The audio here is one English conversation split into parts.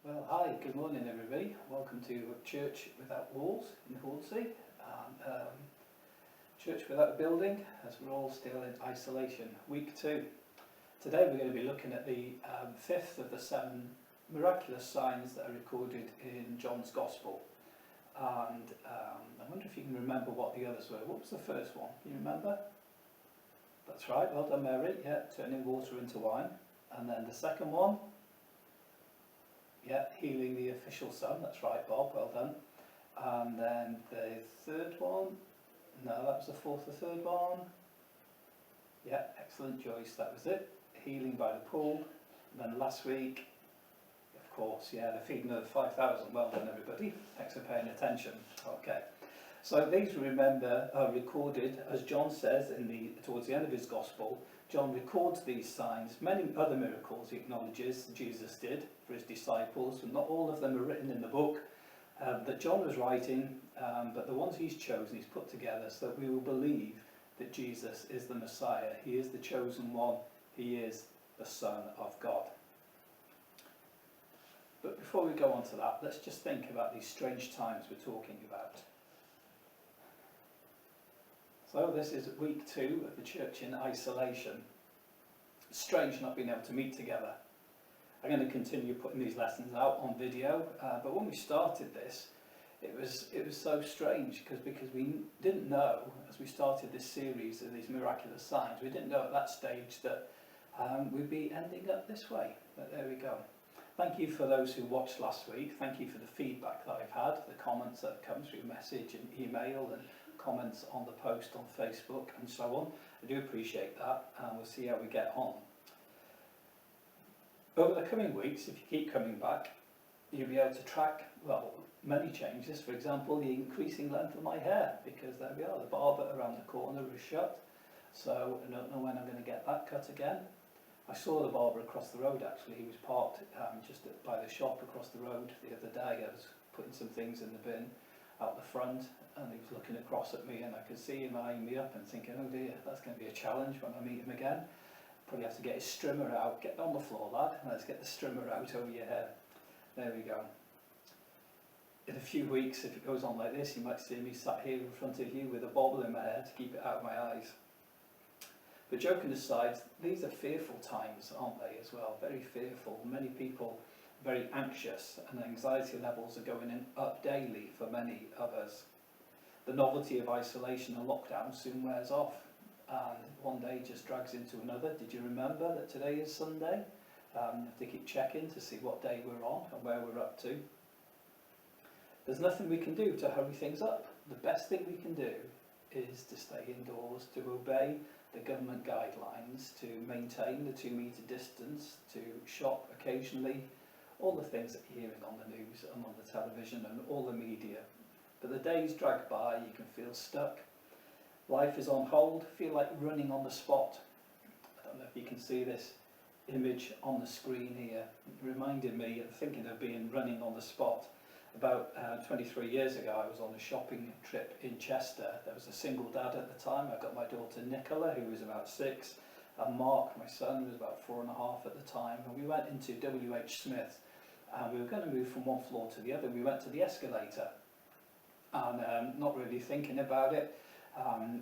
Well, hi, good morning everybody. Welcome to Church Without Walls in Hornsea. Church Without a Building, as we're all still in isolation. Week 2. Today we're going to be looking at the fifth of the 7 miraculous signs that are recorded in John's Gospel. And I wonder if you can remember what the others were. What was the first one? Can you remember? That's right, well done Mary. Yeah, turning water into wine. And then the second one? Yeah, healing the official son, that's right Bob, well done. And then the third one, no that was the fourth or third one. Yeah, excellent Joyce, that was it. Healing by the pool. And then last week, of course, yeah, the feeding of the 5,000, well done everybody, thanks for paying attention. Okay, so these remember are recorded, as John says towards the end of his gospel. John records these signs, many other miracles he acknowledges Jesus did for his disciples, and not all of them are written in the book that John was writing, but the ones he's chosen, he's put together so that we will believe that Jesus is the Messiah. He is the chosen one, he is the Son of God. But before we go on to that, let's just think about these strange times we're talking about. So this is week 2 of the church in isolation. It's strange not being able to meet together. I'm going to continue putting these lessons out on video, but when we started this, it was so strange because we didn't know, as we started this series of these miraculous signs, we didn't know at that stage that we'd be ending up this way. But there we go. Thank you for those who watched last week. Thank you for the feedback that I've had, the comments that have come through message and email, and comments on the post on Facebook and so on. I do appreciate that, and we'll see how we get on. Over the coming weeks, if you keep coming back, you'll be able to track, well, many changes. For example, the increasing length of my hair, because there we are, the barber around the corner is shut, so I don't know when I'm going to get that cut again. I saw the barber across the road actually. He was parked just by the shop across the road the other day. I was putting some things in the bin out the front, and he was looking across at me, and I could see him eyeing me up and thinking, oh dear, that's going to be a challenge when I meet him again. Probably have to get his strimmer out. Get on the floor, lad, and let's get the strimmer out over your hair. There we go. In a few weeks, if it goes on like this, you might see me sat here in front of you with a bobble in my hair to keep it out of my eyes. But joking aside, these are fearful times, aren't they, as well? Very fearful. Many people very anxious, and anxiety levels are going up daily for many of us. The novelty of isolation and lockdown soon wears off, and one day just drags into another. Did you remember that today is Sunday? You have to keep checking to see what day we're on and where we're up to. There's nothing we can do to hurry things up. The best thing we can do is to stay indoors, to obey the government guidelines, to maintain the 2-metre distance, to shop occasionally, all the things that you're hearing on the news and on the television and all the media. But the days drag by, you can feel stuck. Life is on hold, feel like running on the spot. I don't know if you can see this image on the screen here. It reminded me of thinking of being running on the spot. About 23 years ago, I was on a shopping trip in Chester. There was a single dad at the time. I got my daughter Nicola, who was about 6, and Mark, my son, was about 4.5 at the time. And we went into W.H. Smith, and we were going to move from one floor to the other. We went to the escalator, and not really thinking about it,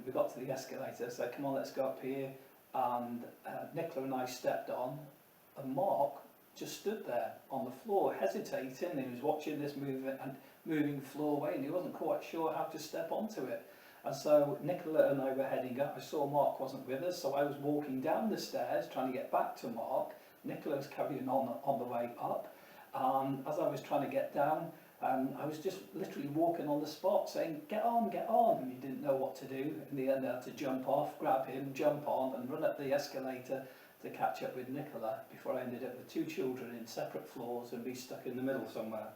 we got to the escalator, said, come on, let's go up here. And Nicola and I stepped on, and Mark just stood there on the floor, hesitating. He was watching this moving floorway, and he wasn't quite sure how to step onto it. And so Nicola and I were heading up. I saw Mark wasn't with us, so I was walking down the stairs, trying to get back to Mark. Nicola was carrying on the way up. As I was trying to get down, I was just literally walking on the spot, saying, get on, and he didn't know what to do. In the end, I had to jump off, grab him, jump on, and run up the escalator to catch up with Nicola before I ended up with 2 children in separate floors and be stuck in the middle somewhere.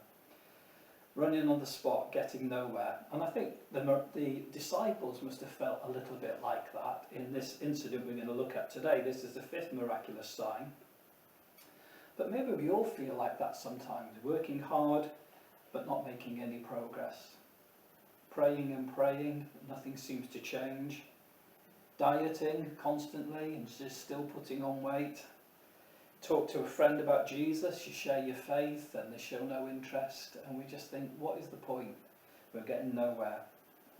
Running on the spot, getting nowhere. And I think the disciples must have felt a little bit like that in this incident we're going to look at today. This is the 5th miraculous sign. But maybe we all feel like that sometimes, working hard but not making any progress. Praying and praying, nothing seems to change. Dieting constantly and just still putting on weight. talk to a friend about Jesus, you share your faith and they show no interest, and we just think, what is the point? We're getting nowhere.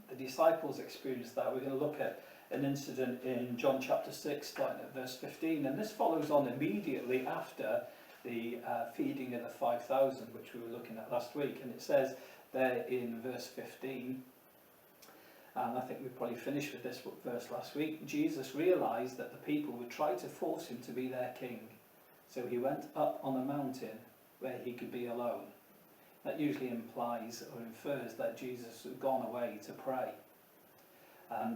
The disciples experienced that. We're going to look at an incident in John chapter 6, starting at verse 15, and this follows on immediately after the feeding of the 5,000, which we were looking at last week. And it says there in verse 15, and I think we probably finished with this verse last week, Jesus realised that the people would try to force him to be their king. So he went up on a mountain where he could be alone. That usually implies or infers that Jesus had gone away to pray.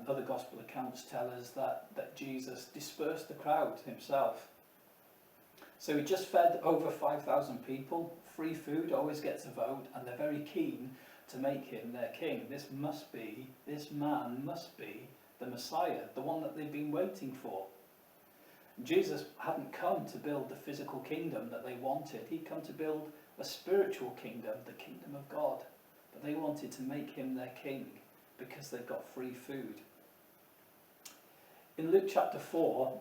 Other gospel accounts tell us that Jesus dispersed the crowd himself. So he just fed over 5,000 people. Free food always gets a vote, and they're very keen to make him their king. This man must be the Messiah, the one that they've been waiting for. Jesus hadn't come to build the physical kingdom that they wanted. He'd come to build a spiritual kingdom, the kingdom of God. But they wanted to make him their king because they'd got free food. In Luke chapter 4,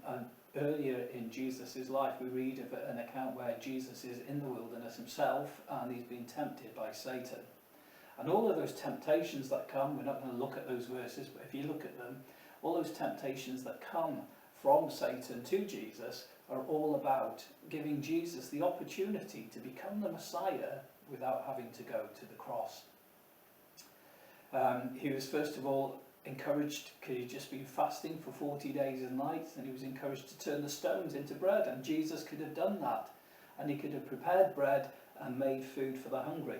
and earlier in Jesus' life, we read of an account where Jesus is in the wilderness himself and he's been tempted by Satan. And all of those temptations that come, we're not going to look at those verses, but if you look at them, all those temptations that come from Satan to Jesus are all about giving Jesus the opportunity to become the Messiah without having to go to the cross. He was first of all encouraged, because he'd just been fasting for 40 days and nights, and he was encouraged to turn the stones into bread, and Jesus could have done that, and he could have prepared bread and made food for the hungry.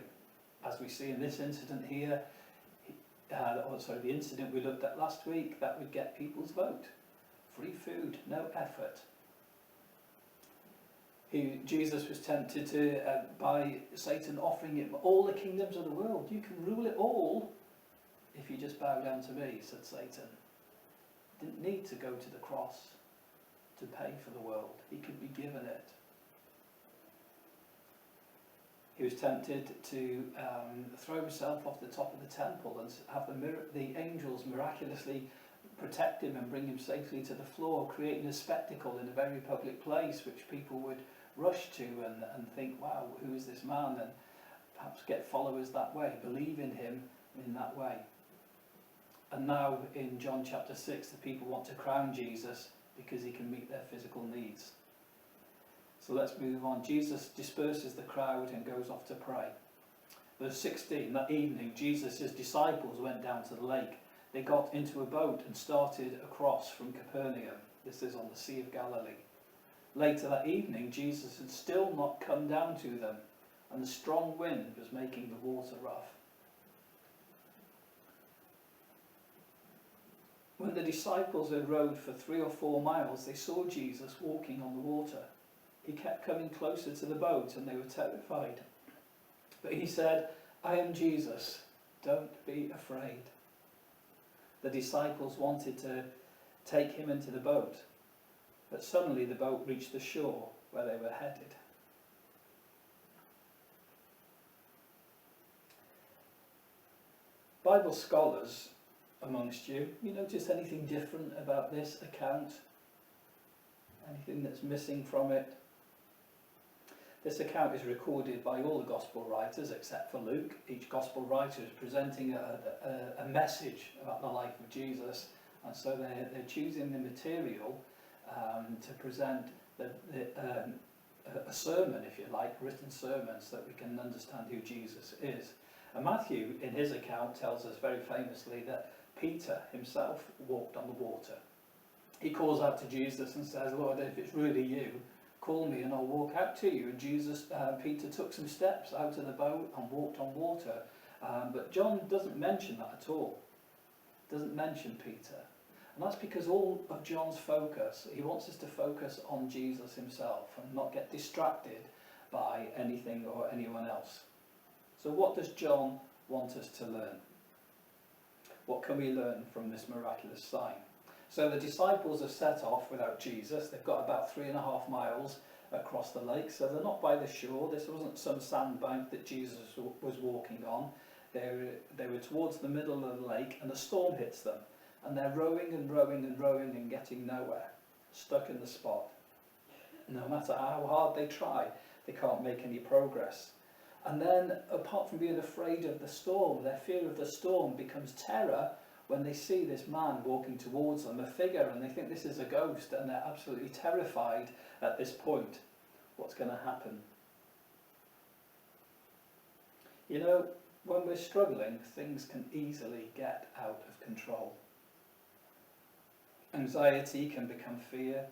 As we see in this incident here, the incident we looked at last week, that would get people's vote. Free food, no effort. Jesus was tempted by Satan offering him all the kingdoms of the world. You can rule it all if you just bow down to me, said Satan. Didn't need to go to the cross to pay for the world. He could be given it. He was tempted to throw himself off the top of the temple and have the angels miraculously protect him and bring him safely to the floor, creating a spectacle in a very public place which people would rush to and think, wow, who is this man? And perhaps get followers that way, believe in him in that way. And now in John chapter 6, the people want to crown Jesus because he can meet their physical needs. So let's move on. Jesus disperses the crowd and goes off to pray. Verse 16, that evening Jesus' disciples went down to the lake. They got into a boat and started across from Capernaum. This is on the Sea of Galilee. Later that evening, Jesus had still not come down to them, and the strong wind was making the water rough. When the disciples had rowed for 3 or 4 miles, they saw Jesus walking on the water. He kept coming closer to the boat, and they were terrified. But he said, I am Jesus, don't be afraid. The disciples wanted to take him into the boat, but suddenly the boat reached the shore where they were headed. Bible scholars amongst you notice anything different about this account? Anything that's missing from it? This account is recorded by all the gospel writers except for Luke. Each gospel writer is presenting a message about the life of Jesus, and so they're choosing the material to present a sermon, if you like, written sermon, so that we can understand who Jesus is. And Matthew, in his account, tells us very famously that Peter himself walked on the water. He calls out to Jesus and says, Lord, if it's really you, call me and I'll walk out to you. And Peter took some steps out of the boat and walked on water. But John doesn't mention that at all. Doesn't mention Peter. And that's because all of John's focus, he wants us to focus on Jesus himself and not get distracted by anything or anyone else. So what does John want us to learn? What can we learn from this miraculous sign? So the disciples have set off without Jesus. They've got about 3.5 miles across the lake, so they're not by the shore. This wasn't some sandbank that Jesus was walking on. They were towards the middle of the lake, and a storm hits them. And they're rowing and rowing and rowing and getting nowhere, stuck in the spot. No matter how hard they try, they can't make any progress. And then, apart from being afraid of the storm, their fear of the storm becomes terror when they see this man walking towards them, a figure, and they think this is a ghost, and they're absolutely terrified at this point. What's going to happen? You know, when we're struggling, things can easily get out of control. Anxiety can become fear,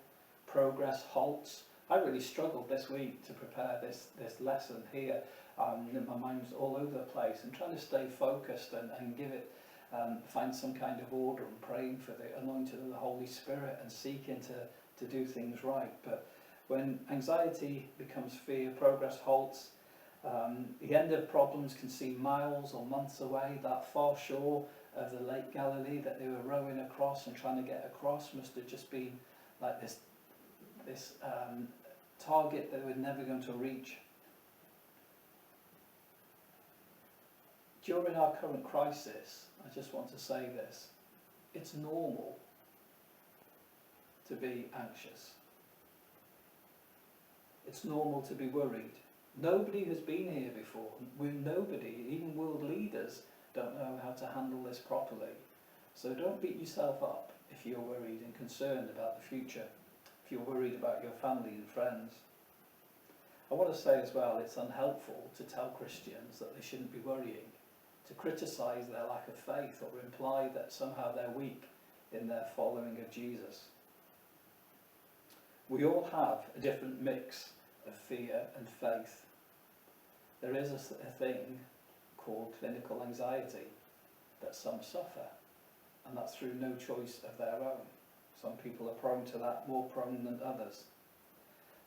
progress halts. I really struggled this week to prepare this lesson here. My mind's all over the place, and trying to stay focused and give it, find some kind of order, and praying for the anointing of the Holy Spirit and seeking to do things right. But when anxiety becomes fear, progress halts. The end of problems can seem miles or months away. That far shore of the Lake Galilee that they were rowing across and trying to get across must have just been like this target that they were never going to reach. During our current crisis, I just want to say this: it's normal to be anxious. It's normal to be worried. Nobody has been here before. Nobody, even world leaders, don't know how to handle this properly. So don't beat yourself up if you're worried and concerned about the future, if you're worried about your family and friends. I want to say as well, it's unhelpful to tell Christians that they shouldn't be worrying, to criticise their lack of faith or imply that somehow they're weak in their following of Jesus. We all have a different mix of fear and faith. There is a thing called clinical anxiety that some suffer, and that's through no choice of their own. Some people are prone to that, more prone than others.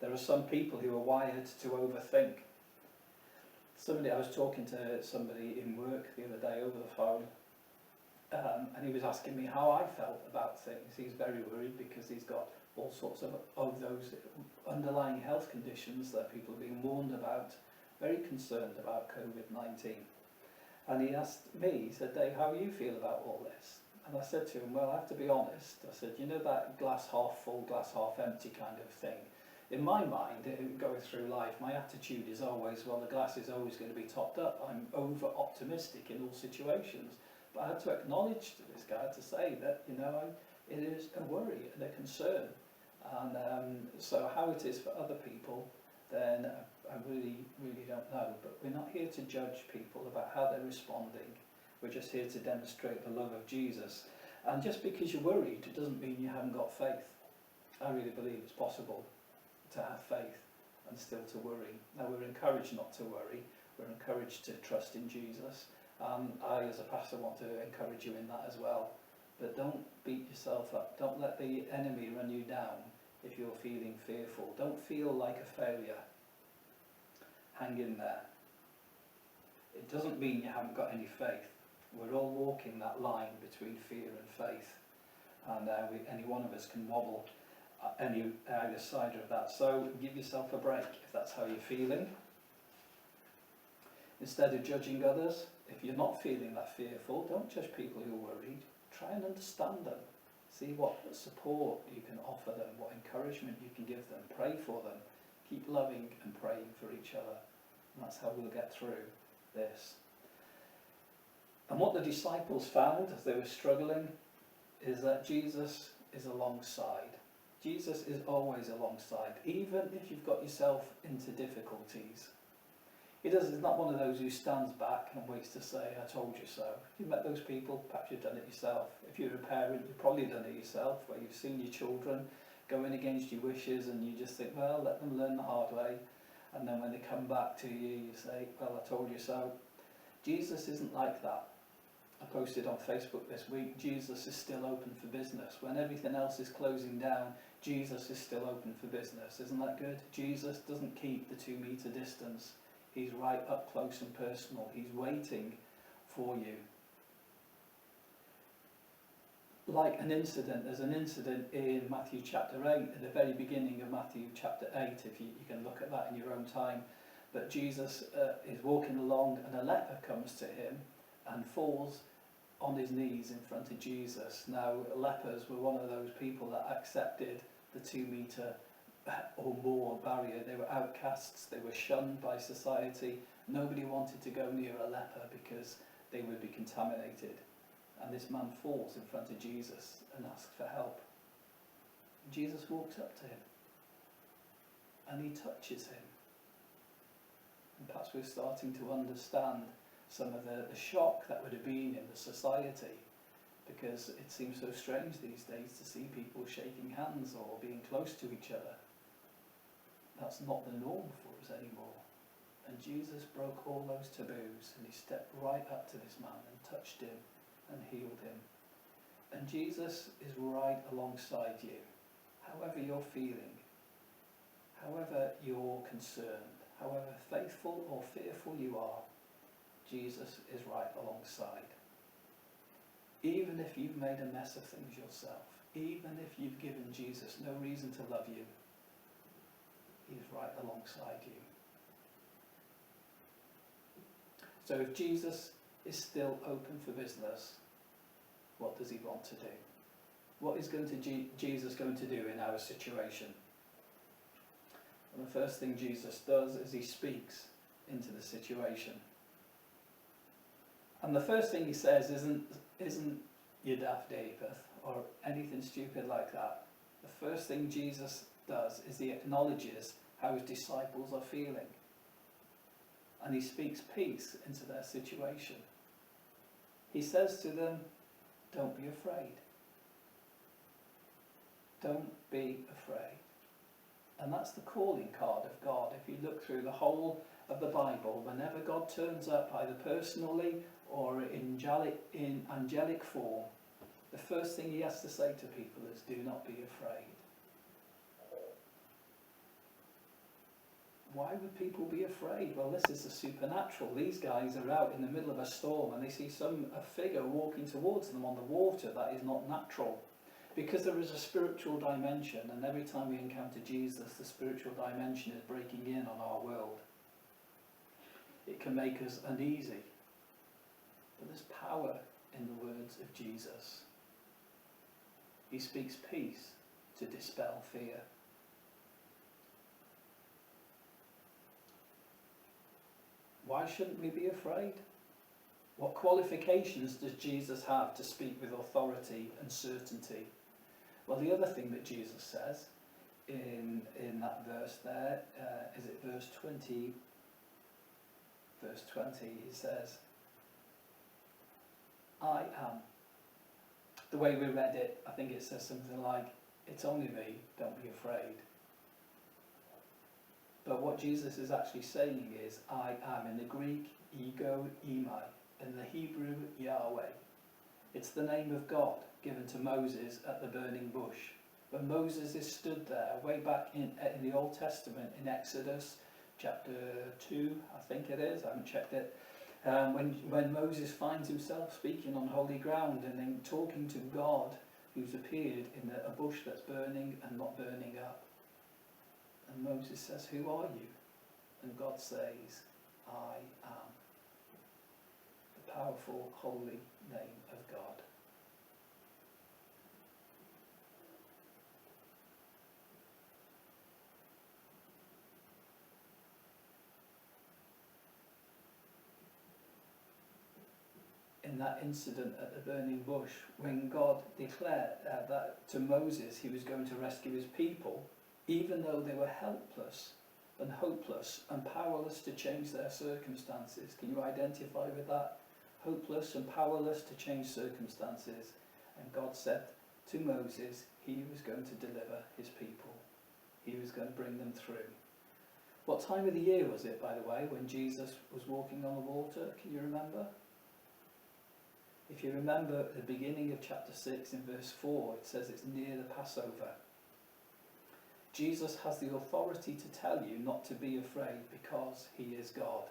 There are some people who are wired to overthink. I was talking to somebody in work the other day over the phone, and he was asking me how I felt about things. He's very worried because he's got all sorts of those underlying health conditions that people are being warned about, very concerned about COVID-19. And he asked me, he said, "Dave, how do you feel about all this?" And I said to him, well, I have to be honest. I said, you know that glass half full, glass half empty kind of thing? In my mind, going through life, my attitude is always, well, the glass is always going to be topped up. I'm over-optimistic in all situations. But I had to acknowledge to this guy to say that, it is a worry and a concern. And so how it is for other people, then I really, really don't know. But we're not here to judge people about how they're responding. We're just here to demonstrate the love of Jesus. And just because you're worried, it doesn't mean you haven't got faith. I really believe it's possible to have faith and still to worry. Now, we're encouraged not to worry. We're encouraged to trust in Jesus. I, as a pastor, want to encourage you in that as well. But don't beat yourself up. Don't let the enemy run you down if you're feeling fearful. Don't feel like a failure. Hang in there. It doesn't mean you haven't got any faith. We're all walking that line between fear and faith. And any one of us can wobble either side of that. So give yourself a break if that's how you're feeling. Instead of judging others, if you're not feeling that fearful, don't judge people who are worried. Try and understand them. See what support you can offer them, what encouragement you can give them. Pray for them. Keep loving and praying for each other. And that's how we'll get through this. And what the disciples found as they were struggling is that Jesus is alongside. Jesus is always alongside, even if you've got yourself into difficulties. He's not one of those who stands back and waits to say, "I told you so." If you've met those people, perhaps you've done it yourself. If you're a parent, you've probably done it yourself, where you've seen your children going against your wishes and you just think, well, let them learn the hard way. And then when they come back to you, you say, "Well, I told you so." Jesus isn't like that. I posted on Facebook this week, Jesus is still open for business. When everything else is closing down, Jesus is still open for business. Isn't that good? Jesus doesn't keep the 2 metre distance. He's right up close and personal. He's waiting for you. Like an incident, there's an incident in Matthew chapter 8, at the very beginning of Matthew chapter 8, if you can look at that in your own time. But Jesus is walking along and a leper comes to him and falls on his knees in front of Jesus. Now, lepers were one of those people that accepted the 2 metre or more barrier. They were outcasts, they were shunned by society. Nobody wanted to go near a leper because they would be contaminated. And this man falls in front of Jesus and asks for help. Jesus walks up to him and he touches him. And perhaps we're starting to understand some of the shock that would have been in the society, because it seems so strange these days to see people shaking hands or being close to each other. That's not the norm for us anymore. And Jesus broke all those taboos and he stepped right up to this man and touched him and healed him. And Jesus is right alongside you. However you're feeling, however you're concerned, however faithful or fearful you are, Jesus is right alongside. Even if you've made a mess of things yourself, even if you've given Jesus no reason to love you, he's right alongside you. So if Jesus is still open for business, what does he want to do? What is Jesus going to do in our situation? And the first thing Jesus does is he speaks into the situation. And the first thing he says isn't you daft apeth or anything stupid like that. The first thing Jesus does is he acknowledges how his disciples are feeling. And he speaks peace into their situation. He says to them, don't be afraid. Don't be afraid. And that's the calling card of God. If you look through the whole of the Bible, whenever God turns up either personally or in angelic form, the first thing he has to say to people is, do not be afraid. Why would people be afraid? Well, this is the supernatural. These guys are out in the middle of a storm and they see a figure walking towards them on the water. That is not natural. Because there is a spiritual dimension, and every time we encounter Jesus, the spiritual dimension is breaking in on our world. It can make us uneasy. But there's power in the words of Jesus. He speaks peace to dispel fear. Why shouldn't we be afraid? What qualifications does Jesus have to speak with authority and certainty? Well, the other thing that Jesus says in that verse there, is it verse 20? Verse 20, he says, I am. The way we read it, I think it says something like, it's only me, don't be afraid. But what Jesus is actually saying is, I am. In the Greek, ego eimi. In the Hebrew, Yahweh. It's the name of God given to Moses at the burning bush. When Moses is stood there, way back in the Old Testament, in Exodus chapter 2, I think it is, I haven't checked it, when Moses finds himself speaking on holy ground and then talking to God, who's appeared in a bush that's burning and not burning up. And Moses says, who are you? And God says, I am. The powerful, holy name of God. In that incident at the burning bush, when God declared that to Moses he was going to rescue his people, even though they were helpless and hopeless and powerless to change their circumstances. Can you identify with that? Hopeless and powerless to change circumstances. And God said to Moses he was going to deliver his people. He was going to bring them through. What time of the year was it, by the way, when Jesus was walking on the water? Can you remember? If you remember at the beginning of chapter 6 in verse 4, it says it's near the Passover. Jesus has the authority to tell you not to be afraid because he is God.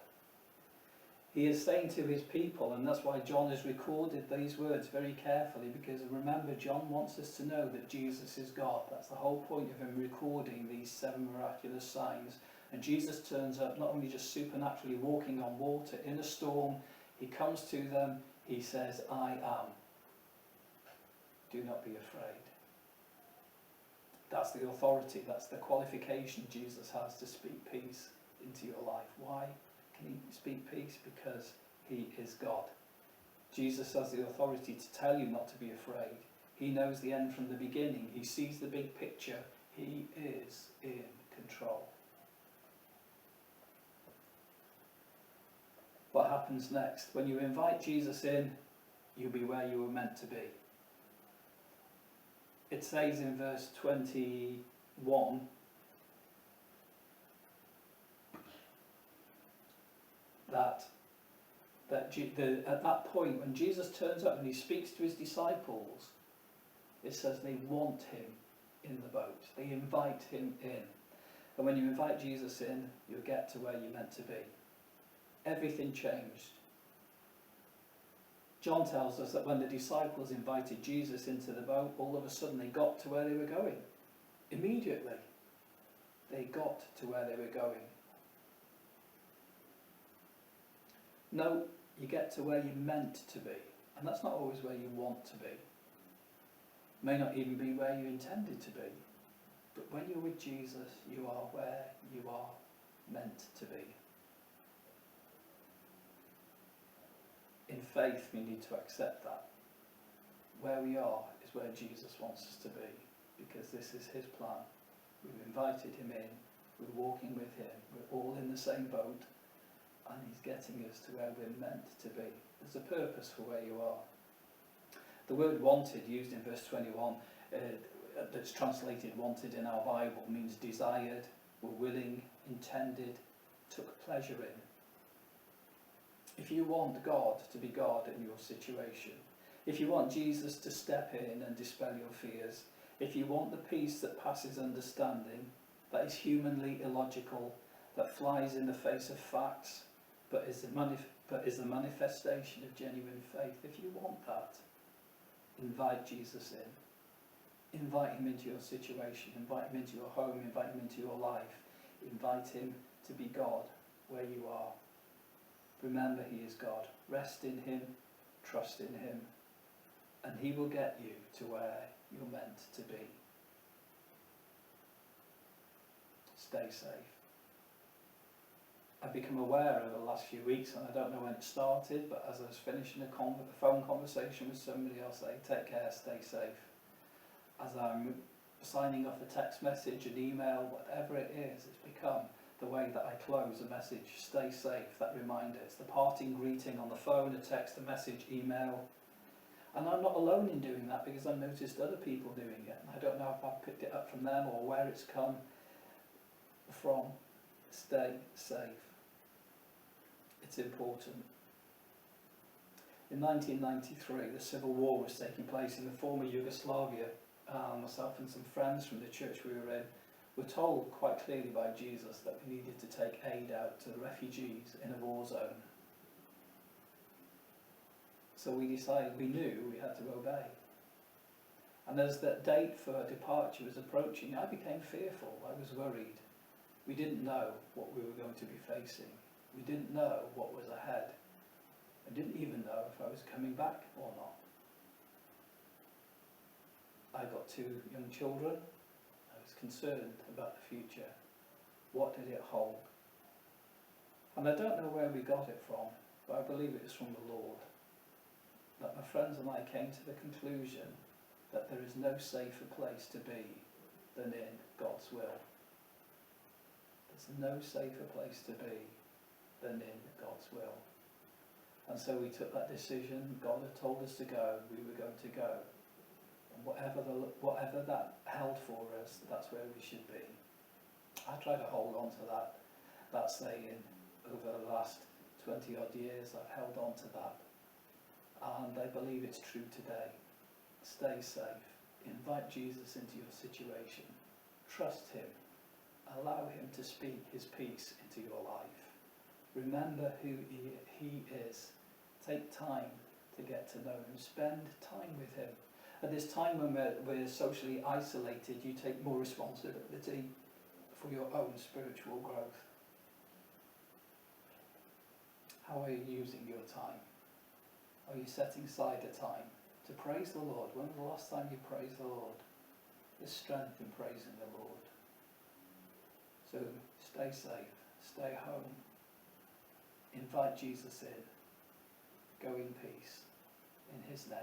He is saying to his people, and that's why John has recorded these words very carefully, because remember, John wants us to know that Jesus is God. That's the whole point of him recording these 7 miraculous signs. And Jesus turns up not only just supernaturally walking on water in a storm, he comes to them, he says, I am. Do not be afraid. That's the authority, that's the qualification Jesus has to speak peace into your life. Why can he speak peace? Because he is God. Jesus has the authority to tell you not to be afraid. He knows the end from the beginning. He sees the big picture. He is in control. What happens next? When you invite Jesus in, you'll be where you were meant to be. It says in verse 21 that at that point when Jesus turns up and he speaks to his disciples, it says they want him in the boat. They invite him in. And when you invite Jesus in, you'll get to where you're meant to be. Everything changed. John tells us that when the disciples invited Jesus into the boat, all of a sudden they got to where they were going. Immediately, they got to where they were going. No, you get to where you're meant to be. And that's not always where you want to be. May not even be where you intended to be. But when you're with Jesus, you are where you are meant to be. In faith, we need to accept that. Where we are is where Jesus wants us to be, because this is his plan. We've invited him in, we're walking with him, we're all in the same boat, and he's getting us to where we're meant to be. There's a purpose for where you are. The word wanted, used in verse 21, that's translated wanted in our Bible, means desired, were willing, intended, took pleasure in. If you want God to be God in your situation, if you want Jesus to step in and dispel your fears, if you want the peace that passes understanding, that is humanly illogical, that flies in the face of facts, but is the manifestation of genuine faith, if you want that, invite Jesus in. Invite him into your situation, invite him into your home, invite him into your life, invite him to be God where you are. Remember, he is God. Rest in him, trust in him, and he will get you to where you're meant to be. Stay safe. I've become aware over the last few weeks, and I don't know when it started, but as I was finishing a phone conversation with somebody, I'll say, take care, stay safe. As I'm signing off a text message, an email, whatever it is, it's become the way that I close a message. Stay safe, that reminder. It's the parting greeting on the phone, a text, a message, email. And I'm not alone in doing that, because I've noticed other people doing it. And I don't know if I've picked it up from them or where it's come from. Stay safe. It's important. In 1993, the Civil War was taking place in the former Yugoslavia. Myself and some friends from the church we were in were told quite clearly by Jesus that we needed to take aid out to the refugees in a war zone. So we decided, we knew we had to obey. And as that date for departure was approaching, I became fearful, I was worried. We didn't know what we were going to be facing. We didn't know what was ahead. I didn't even know if I was coming back or not. I got 2 young children. I was concerned about the future. What did it hold? And I don't know where we got it from, but I believe it was from the Lord. That my friends and I came to the conclusion that there is no safer place to be than in God's will. There's no safer place to be than in God's will. And so we took that decision. God had told us to go, we were going to go. And whatever that held for us, that's where we should be. I try to hold on to that saying. Over the last 20 odd years, I've held on to that. And I believe it's true today. Stay safe. Invite Jesus into your situation. Trust him. Allow him to speak his peace into your life. Remember who he is. Take time to get to know him. Spend time with him. At this time when we're socially isolated, you take more responsibility for your own spiritual growth. How are you using your time? Are you setting aside a time to praise the Lord? When was the last time you praised the Lord? There's strength in praising the Lord. So stay safe, stay home, invite Jesus in, go in peace, in his name.